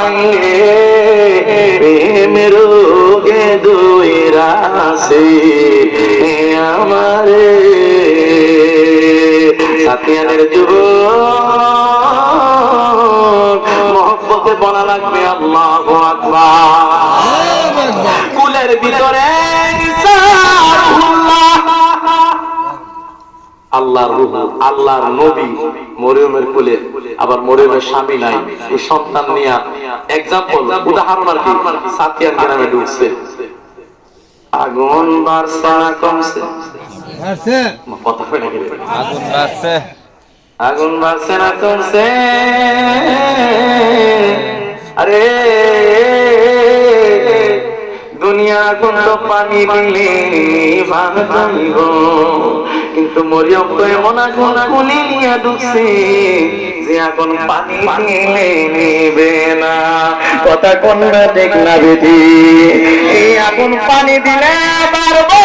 নাইলে প্রেমের রোগে দুইরাছে আমারে সাতিয়ানের যুবক মহব্বতে বলা লাগবে আল্লাহু আকবার। কুলের ভিতরে আল্লাহর রূহ আল্লাহর নবী মরিয়মের কোলে, আবার মরিয়মের স্বামী নাই, এই সন্তান নিয়ে এক্সাম্পল উদাহরণ আর কি সাতিয়ান গ্রামে ঢুকছে। আগুন বাড়ছে না কমছে? কথা হয় নাকি? আগুন বাড়ছে। আগুন বাড়ছে না কমছে? আরে দুনিয়া আগুন তো পানি দিলে ভাঙাইব, কিন্তু মরিয়ম তো এমন আগুন কুলি নিয়ে ঢুকছে যে আগুন পানি দিলে নিবে না। কথা কোন না ঠিক না বেটি? এই আগুন পানি দিলে পারবো,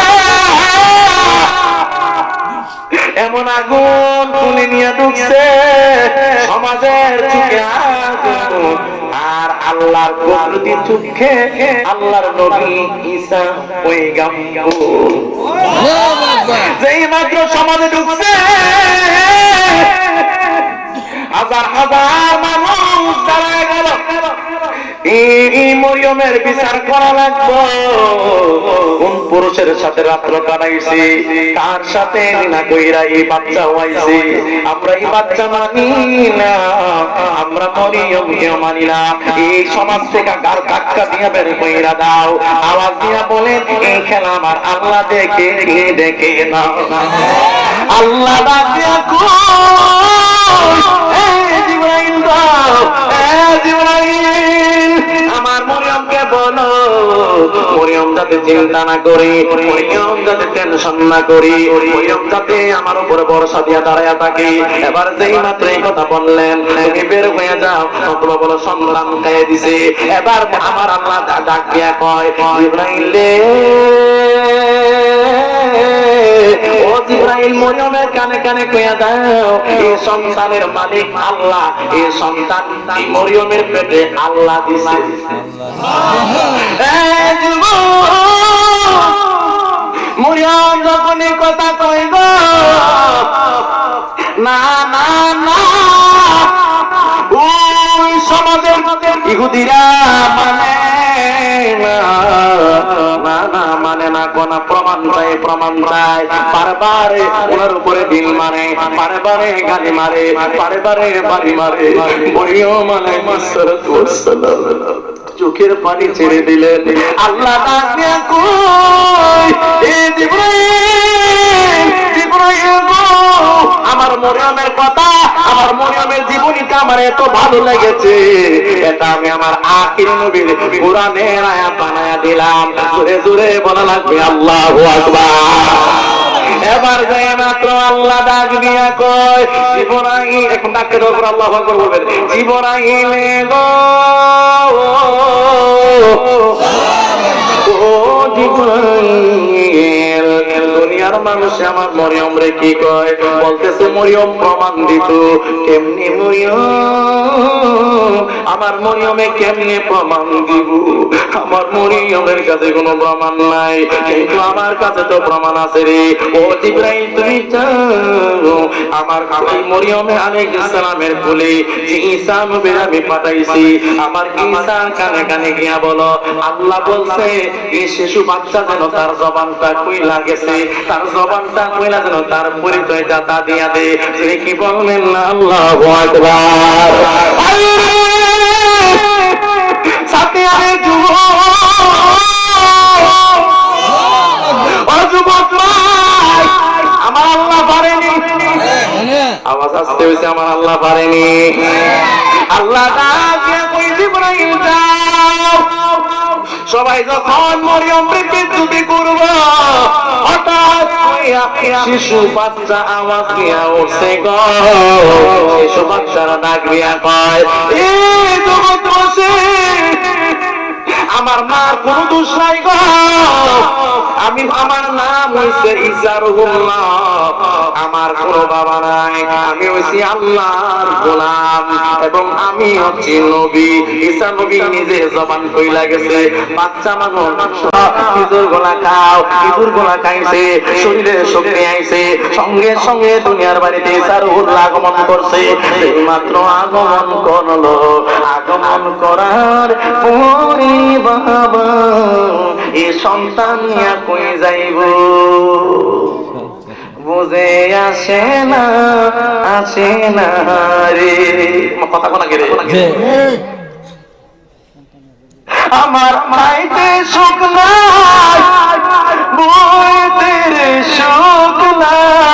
এমন আগুন তুলে নিয়ে ঢুকছে সমাজের চোখে আগুন, আর আল্লাহর কুদরতি চোখে আল্লাহর নবী ঈসা পয়গম্বর যেই মাত্র সমাজে ঢুকছে হাজার হাজার মানুষ দাঁড়ায় গেল। এই মরিয়মের বিচার করা লাগবে, কোন পুরুষের সাথে রাত্র কাটাইছে, তার সাথে না কইরা এই বাচ্চা হইছে। আমরা এই বাচ্চা মানি না, আমরা মরিয়মকে মানি না। এই সমাজ থেকে গার ধাক্কা দিয়া বের কইরা দাও, আওয়াজ দিয়া বলেন এই খেলা আমার আল্লাহ দেখে দেখে না। আল্লাহ ডাক দিয়া জিবরাইল দাও, জিবরাইল আমার মরিয়মকে বলো, মরিয়ম যাতে চিন্তা না করি, মরিয়ম যাতে টেনশন না করি, মরিয়ম যাতে আমার উপরে ভরসা দিয়া দাঁড়ায় থাকে। এবার যেই মাত্র এই কথা বললেন তুমি বের হয়ে যাও, অথবা বলো সন্তান খেয়ে দিছে। এবার আমার আল্লাহ ডাক দিয়া কয় জিবরাইল ও জিবরাইল মরিয়মের কানে কানে কইয়া দাও এই সন্তানের মালিক আল্লাহ, এই সন্তান মরিয়মের পেটে আল্লাহ দিছে। মরিয়ম যখন এই কথা কইব না না না, ওই সমাজের ইহুদিরা মানে মানে না, কোন প্রমাণ চাই, প্রমাণ চাই। বারবারে ওনার উপরে দিল মারে, বারবারে গালি মারে, বারবারে বাড়ি মারে। মরিয়ম আলাইহিস সালাম চোখের পানি ছেড়ে দিলেন। আল্লাহ ডাক দিয়া কই এ জিবরাইল, জিবরাইল গো, আমার মরিয়মের কথা, আমার মরিয়মের জীবনীটা আমার এত ভালো লেগেছে, এটা আমি আমার আখির নবীর কোরআনের আয়াত বানায়া দিলাম। জোরে জোরে বলা লাগবে আল্লাহু আকবার। এবার যাই মাত্র আল্লাহ ডাক দিয়া কয় জিবরাইল, এখন ডাকের উপর আল্লাহু আকবার বলবেন, জিবরাইল গো ও জিবরাইল, দুনিয়ার মানুষ আমার মরিয়ম রে কি কয়, বলতেছে মরিয়ম প্রমাণ দিত। কেমনি মরিয়ম, আমার মরিয়মে কেমনে প্রমাণ দিব? আমার মরিয়মের কাছে কোনো প্রমাণ নাই, কিন্তু আমার কাছে তো প্রমাণ আছে রে। ও জিবরাইল তুমি চাও আমার ওই মরিয়মে আলাইহিস সালামের কোলে যে ঈসা নবীর আমি পাঠাইছি, আমার ঈসার কানে কানে গিয়া বলো আল্লাহ বলছে এই শিশু বাচ্চা যেন তার জবানটা কইলা গেছে, তার জবানটা কইলা যেন তার পরিচয়টা তা দিয়া দে। তিনি কি বললেন না আল্লাহু আকবার। সাথে আরে যুবক, ও যুবক ভাই, আমার আল্লাহ পারেনি, আওয়াজ আসতে হইছে আমার আল্লাহ পারেনি। আল্লাহ ডাকে কই জিবরাইল যাও। সবাই যখন মরিয়মকে বিদ্যুতি করব, হঠাৎ শিশু বাচ্চা আওয়াজ দিয়া উঠছে গো, শিশু বাচ্চারা ডাক দিয়া কয় এ জগৎ বসে আমার মার কোন দোষ নাই গো, আমার নাম হইছে ঈসা রুহুল্লাহ, আমার কোনো বাবা নাই, আমি হইছি আল্লাহর গোলাম এবং আমি হচ্ছি নবী। ঈসা নবী নিজে জবান কইলা গেছে, বাচ্চা মানুষ খেজুর গোলা খাও, খেজুর গোলা খাইছে, শরীরে শক্তি আইছে, সঙ্গে সঙ্গে দুনিয়ার বাড়িতে ঈসা রুহুল্লাহ আগমন করছে। মাত্র আগমন করলো, আগমন করার পরে বাবা এ সন্তান নিয়া কই যাইব বুঝে আসে না, আসে না রে। কথা কোনা কে রে? আমার খাইতে সুখ নাই, বইতে সুখ নাই।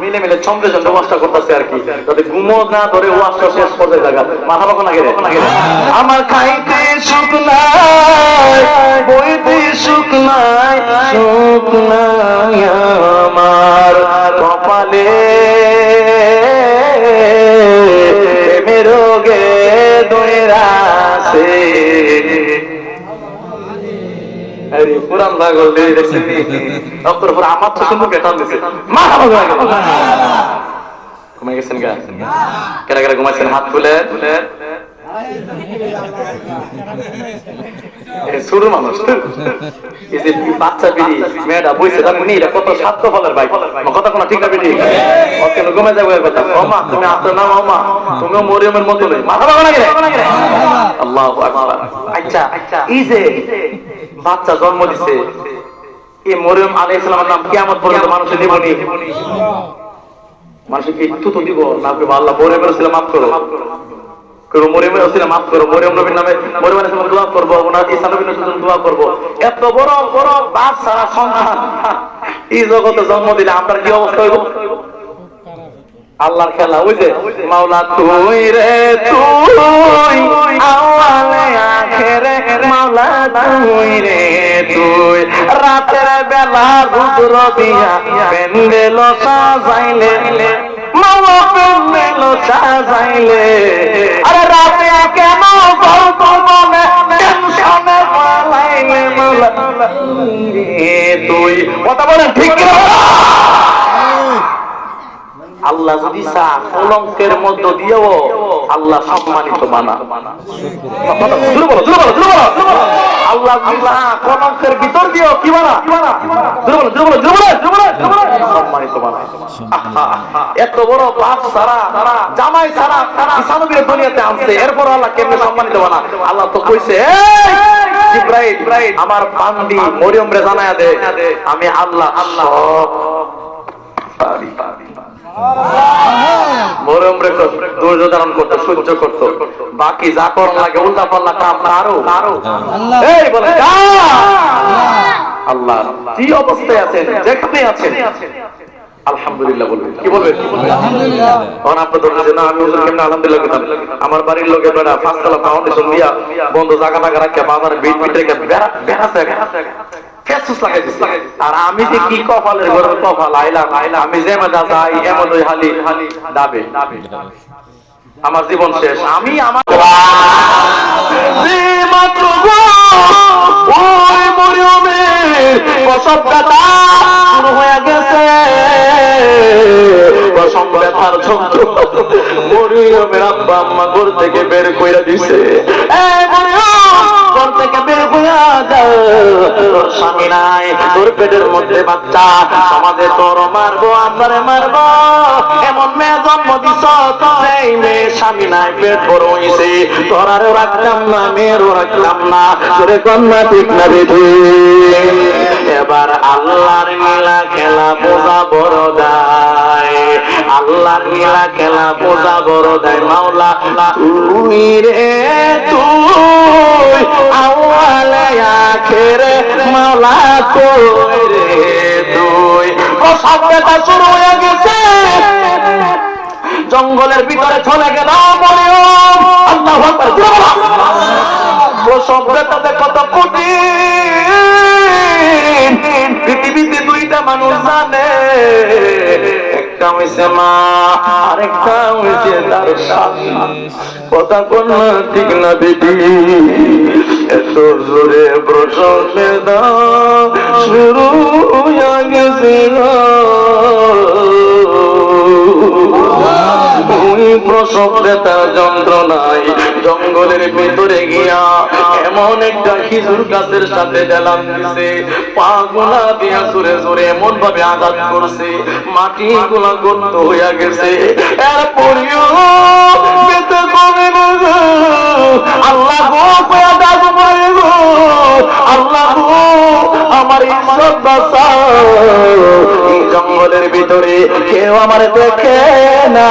মিলে মিলে চন্দ্রে চন্দ্রে ওয়াশটা করতেছে আর কি, যাতে ঘুমো না ধরে ওয়াশটা শেষ করতে জায়গা মাথা পাকো না গেলে। আমার খাইতে সুখ নাই, বইতে সুখ নাই, সুখ নাই আমার কপালে রোগে দৈরাছে। আরে পুরান পাগল দিয়ে দেখছেন ডক্টর পুরো আমার তো শুনবো কেটান দিছে মা ঘুমাই গেছেন গা? কেরা কেরা ঘুমাইছেন হাত তুলে? ছোট মানুষ এই যে বাচ্চা বিড়ি মেয়েটা বইছে তার উনি কত স্বার্থ ফলের ভাই কথা কোনো ঠিক না বিড়ি কেন ঘুমে যাবো কথা মা তুমি আসো না মা তুমিও মরিয়মের মতো নেই মাথা ভালো লাগে আল্লাহু আকবার। আচ্ছা এই যে বাচ্চা জন্ম দিছে এই মরিয়ম আলাইহিস সালামের নাম কিয়ামত পর্যন্ত মানুষে দিবনি, মানুষকে একটু তো দিব না? আল্লাহ মরিয়মের ছিল মাফ করো, মরিয়মের ওসিলা মাফ করো, মরিয়ম নবীর নামে মরিয়ম আলাইহিস সালাম দোয়া করব, ওনার ঈসা নবীর জন্য দোয়া করব। এত বড় বড় বাচ্চা সন্তান এই জগতে জন্ম দিলে আমরা কি অবস্থা হইব? আল্লাহর খেলা। ওই যে মাওলা তুই রে তুই আওয়ালে আখেরে, মাওলা তুই রে তুই রাতের বেলা রুদ্র দিয়া পেন্ডেল সাজাইলে, মাওলা পেন্ডেল সাজাইলে, আরে রাতে কেন গল্প মনে টেনশনে পালাইলে, মাওলা তুই কথা বলেন ঠিক কি? আল্লাহ যদি কলঙ্কের মধ্য দিয়েও আল্লাহ সম্মানিত বানা, আল্লাহ কলঙ্কের ভিতর দিয়েও কি বানা সম্মানিত বানা। এত বড় বাপ সারা জামাই সারা ঈসা নবীর দুনিয়াতে আনছে, এরপর আল্লাহ কেমনে সম্মানিত বানা? আল্লাহ তো কইছে জিবরাইল আমার বান্দি মরিয়ম রে জানায়া দে আমি আল্লাহ সব পারি। মরিয়ম রে ধৈর্য ধারণ করতে, সহ্য করতো, বাকি যা করার লাগে উল্টা পাল্লা কাম আরো এই বলে আল্লাহ কি অবস্থায় আছেন, যেখানে আছেন আলহামদুলিল্লাহ বলবেন। কি বলবেন? তখন আপনার ধরনের যে না আমি হুজুর কেমন আলহামদুলিল্লাহ করতাম, আমার বাড়ির লোকে বেড়া পাঁচতলা ফাউন্ডেশন দিয়া বন্ধ জায়গা টাকা রাখিয়া বাজারে বিট বিট রেখে বেড়াছে আর আমি যে কি কপালের ঘরের কপাল আইলাম আমি যে মজা যাই এমন ওই হালি দাবে আমার জীবন শেষ। আমি আমার মাত্র ওই মরিয়মের প্রসব ব্যথা শুরু হয়ে গেছে, প্রসব ব্যথার ছোট মরিয়মের আব্বা আম্মা ঘর থেকে বের কইরা দিছে, ঘর থেকে বের হইয়া যাও, তোর স্বামী নাই, তোর পেটের মধ্যে বাচ্চা, সমাজে তোর মারবো আমারে মারবো, এমন মেয়ে জন্ম দিছ এই মেয়ে স্বামী নাই, পেট বড় হইছে, তোর আরও রাখতাম না, মেয়েরও রাখতাম না, তোরে কন্যা ঠিক না বেঠি। এবার আল্লাহর নীলা খেলা বোঝা বড় দায়, আল্লাহর নীলা খেলা বোঝা বড় দায়। মাওলা তুই রে তুই আওয়ালে আখেরে, মাওলা তুই রে তুই। প্রসব ব্যথা শুরু হয়ে গেছে, জঙ্গলের ভিতরে চলে গেল মরিয়ম। আল্লাহু আকবার। প্রসব ব্যথাতে কত কঠিন পৃথিবীতে দুইটা মানুষ জানে, একটা হইছে মা, আরেকটা হইছে তার স্বামী। কথা কোন না ঠিক না বেটি? এত জোরে প্রসব বেদনা শুরু হয়ে গেছে ওই প্রসব ব্যথার যন্ত্রণায় জঙ্গলের ভিতরে গিয়া এমন একটা খেজুর গাছের সাথে ডেলান দিছে, পা গুলা দিয়া জোরে জোরে এমন ভাবে আঘাত করছে মাটি গুলা গর্ত হইয়া গেছে। এরপরেও বেঁচে কমে না গো, আল্লাহ গো কয়া ডাক পড়ে গো, আল্লাহ গো আমার ইজ্জত বাঁচাও। এই জঙ্গলের ভিতরে কেউ আমার দেখে না,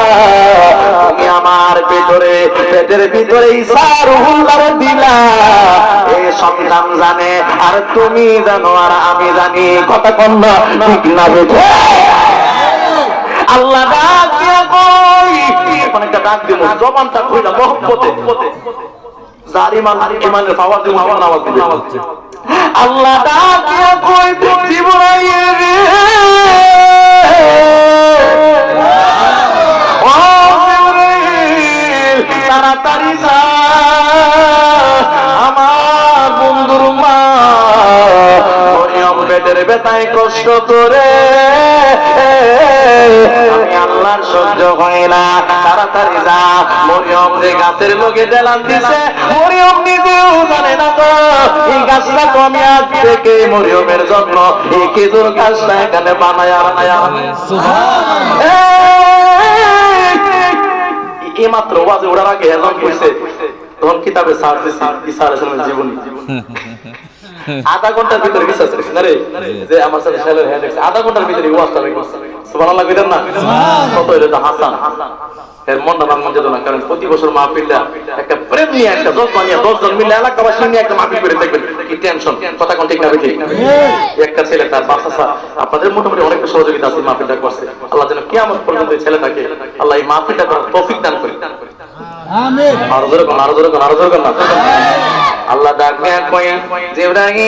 তুমি আমার ভিতরে পেটের ভিতরে ইসারুল্লাহ দিলা, এই সন্তান জানে আর তুমি জানো আর আমি জানি। কথা কন না ঠিক না বেঠে? আল্লাহ ডাক দিয়ে কই অনেকটা ডাক দিব, জবানটা কইলা মহব্বতে যার ইমানের পাওয়ার দিব আওয়াজ দিবে। আল্লাহ ডাক দিয়ে কই জিবরাইল রে, ও জিবরাইল তাড়াতাড়ি যা, আমার বন্ধুর মা মরিয়ম পেটের ব্যথায় কষ্ট করে আমি আল্লাহর সহ্য হয় না, তাড়াতাড়ি যা। মরিয়ম যে গাছের লোকে ডেলান দিছে, মরিয়ম নিজেও জানে না তো এই গাছটা তো আমি আজ থেকে মরিয়মের জন্য এই খেজুর গাছটা এখানে বানায়া এই মাত্র ওয়াজে ওড়ার আগে এজন কইছে, তখন কিতাবে সার্চ ঈসা আলাইহিস সালামের জীবনী আধা ঘন্টার ভিতরে রিসার্চ করছে না রে, যে আমার সাথে শেলের হ্যাঁ দেখছে আধা ঘন্টার ভিতরে ওয়াজটা হয়ে গেছে। সুবহানাল্লাহ কইলেন না? কত এটা হাসান এর মনটা ভাঙন যেত না, কারণ প্রতি বছর মাহফিলটা একটা প্রেম নিয়ে একটা 10 বানিয়ে 10 জন মিলে এলাকাবাসী নিয়ে একটা মাহফিল করে দেখবেন, কি টেনশন। কথা কোন ঠিক না বেঠিক? একটা ছেলে তার বাচ্চা আপনাদের মোটামুটি অনেকটা সহযোগিতা আছে মাহফিলটা করছে। আল্লাহ যেন কিয়ামত পর্যন্ত এই ছেলেটাকে আল্লাহ এই মাহফিলটা করার তৌফিক দান করে। আমিন। আরো জোরে কোন, আরো জোরে কোন, আরো জোরে কোন না। আল্লাহ ডাকে কই জিবরাইল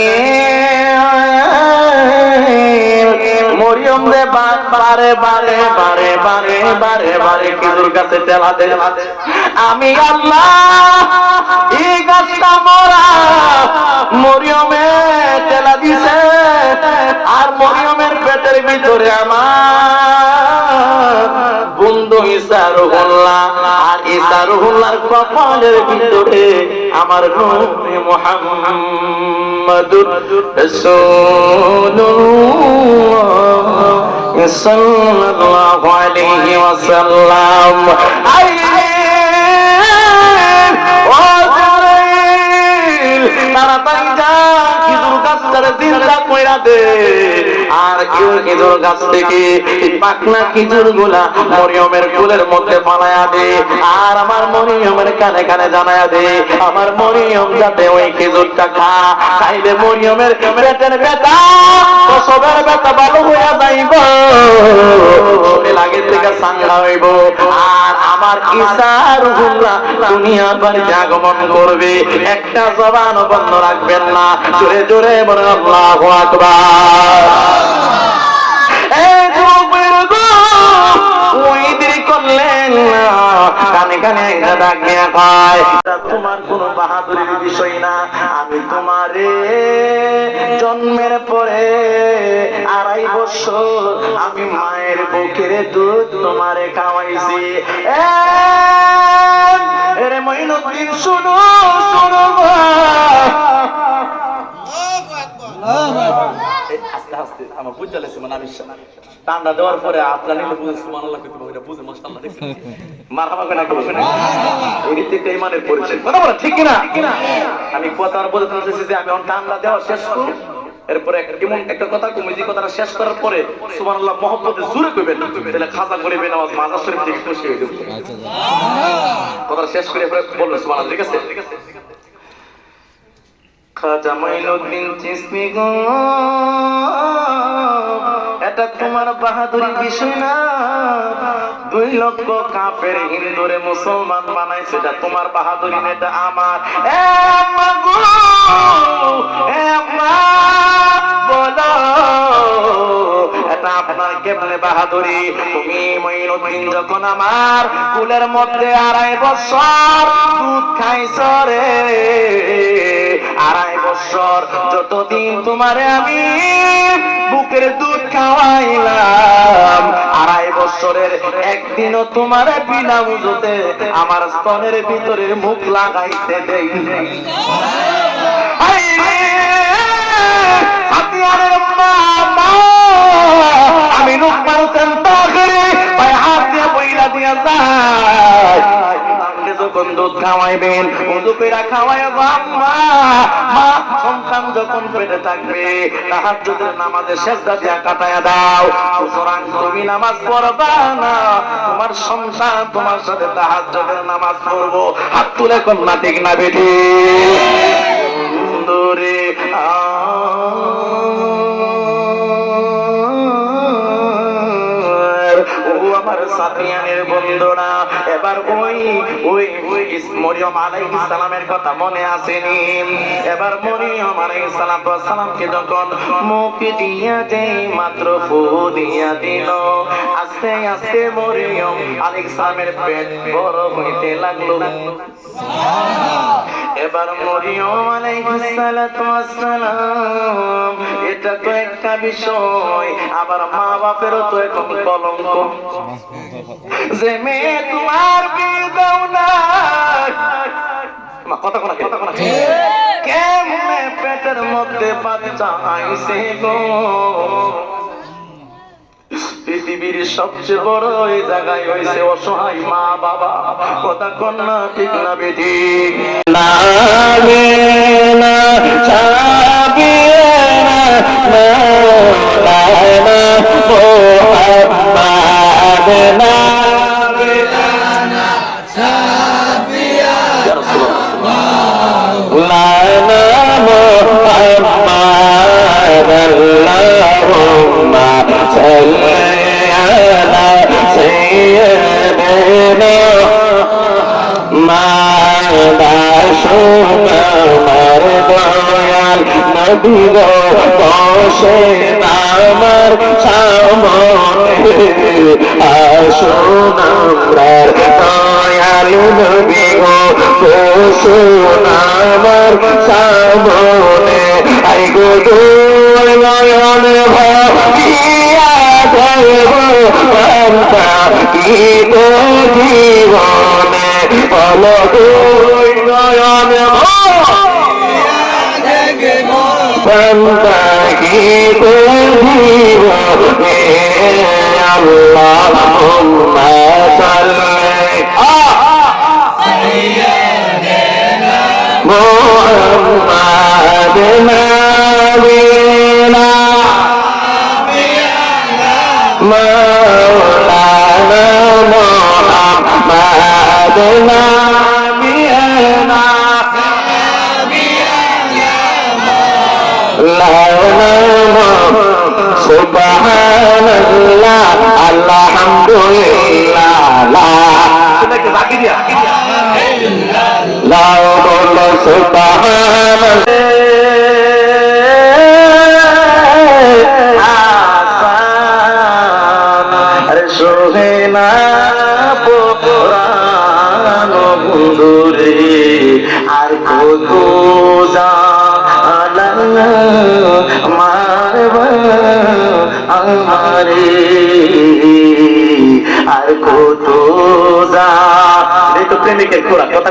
মরিয়ম রে বারে বারে বারে বারে বারে বারে খেজুর গাছে তেলা দে, আমি আল্লাহ এই গাছটা মরা মরিয়মে তেলা দিছে, আর মরিয়মের পেটের ভিতরে আমার বন্ধু ইসারুল্লাহ, আর ইসারুল্লাহর কপালের ভিতরে আমার নবী মুহাম্মাদুর রাসূলুল্লাহ সাল্লাল্লাহু আলাইহি ওয়াসাল্লাম। ও জিবরাইল তাড়াতাড়ি যা খেজুর গাছটারে জিন্দা কইরা দে, আর খেজুর গাছ থেকে পাকনা খেজুর গুলা মরিয়মের কোলের মধ্যে ফালায়া দে, আর আমার মরিয়মের কানে কানে জানায়া দে, আমার মরিয়ম যাতে ওই খেজুরটা খাইলে মরিয়মের পেটের ব্যথা প্রসবের ব্যথা ভালো হইয়া যাইব, শরীর আগের থেকে চাঙ্গা হইব, আর আমার ঈসা রূহুল্লাহ দুনিয়ার বাড়িতে আগমন করবে। একটা জবান বন্ধ রাখবেন না, জোরে জোরে বলেন আল্লাহু আকবার। কানে কানে ডাক নিয়ে কয়, তোমার কোন বাহাদুরির বিষয় না, আমি তোমারে জন্মের পরে 2.5 বছর আমি মায়ের বুকের দুধ তোমারে খাওয়াইছি। এরে মঈনুদ্দিন শুনো শুনো, আস্তে আস্তে আমার বুঝতে লাগছে, মানে আমি টান্ডা দেওয়ার পরে আপনার নিলে বুঝে সুবহানাল্লাহ কইতে পারবো, এটা বুঝে মাশাআল্লাহ দেখছেন মারহাবা কেন করবেন, এই থেকে ইমানের পরিচয়। কথা বলা ঠিক কিনা? আমি কথা আর বলতে চাইছি যে আমি টান্ডা দেওয়া শেষ করব, এরপরে এমন একটা কথা কই, যে কথাটা শেষ করার পরে সুবহানাল্লাহ মহব্বতে জোরে কইবেন, তাহলে খাজা গরিবে নামাজ মাজার শরীফ থেকে খুশি হয়ে যাবে। কথা শেষ করে এরপরে বলবেন সুবহানাল্লাহ, ঠিক আছে? খাজা মাইনুদ্দিন চিশতি গো, এটা তোমার বাহাদুরি বিষয় না, 2 লক্ষ কাফের হিন্দুরে মুসলমান বানাইছে, এটা তোমার বাহাদুরি না, এটা আমার। এ আম্মা গো, এ আম্মা বলো এটা আপনার কেমনে বাহাদুরি? তুমি মঈনুদ্দিন যখন আমার কুলের মধ্যে 2.5 বছর দুধ খাইছ রে, 2.5 বছর যতদিন তোমারে আমি বুকের দুধ খাওয়াইলাম, 2.5 বছরের একদিনও তোমারে বিনা বুঝতে আমার স্তনের ভিতরে মুখ লাগাইতে দেই। আমি লোকমান চিন্তা করি ভাই হাত দিয়ে বইলা দিয়া যায় যখন দুধ খাওয়াইবেন উযু করে খাওয়াইবো আম্মা। মা সন্তান যখন পেটে থাকবে তাহাজ্জুদের নামাজে সিজদা দিয়া কাটায়া দাও, সুতরাং তুমি নামাজ পড়বা না, তোমার সন্তান তোমার সাথে তাহাজ্জুদের নামাজ পড়বো। হাত তুলে কন্যা ঠিক না বেটি দূরে আমার সাথিয়ানের বন্ধুরা, এবার ওই মরিয়ম আলাইহিস সালামের কথা মনে আসেনি? এবার মরিয়ম আলাইহিস সালামকে যখন মুখ দিয়া দেই মাত্র ফু দিয়া দিল, আস্তে আস্তে মরিয়ম আলাইহিস সালামের পেট বড় হইতে লাগলো। এবার মরিয়ম আলাইহিস সালাম, এটা তো একটা বিষয়, আবার মা বাপেরও তো এখন কলঙ্ক যে মেয়ে তোমার বিয়ে দাও না। কথা কেমনে পেটের মধ্যে বাচ্চা আইছে গো, পৃথিবীর সবচেয়ে বড় এই জায়গায় হয়েছে অসহায় মা বাবা। কথা কন্যা ঠিক না বেটি না বসে আমার সামনে আসুন আমার দয়াল নবী গো, বসুন আমার সামনে। আই গো নয়ন ভাবিয়া দেব বান্তা কি গো জীবনে, বলো নয়ন বান্দা কি করিব আল্লাহুম্মা সাল্লি মুহাম্মাদ নাবিনা মাওলানা মুহাম্মাদ নাবিনা সুবহানাল্লাহ আলহামদুলিল্লাহ লা বলো সুবহানাল্লাহ সোহেনা পুরাণ বন্ধুরে আর কত আমারে আর কত যা প্রেমিকের খোরা কথা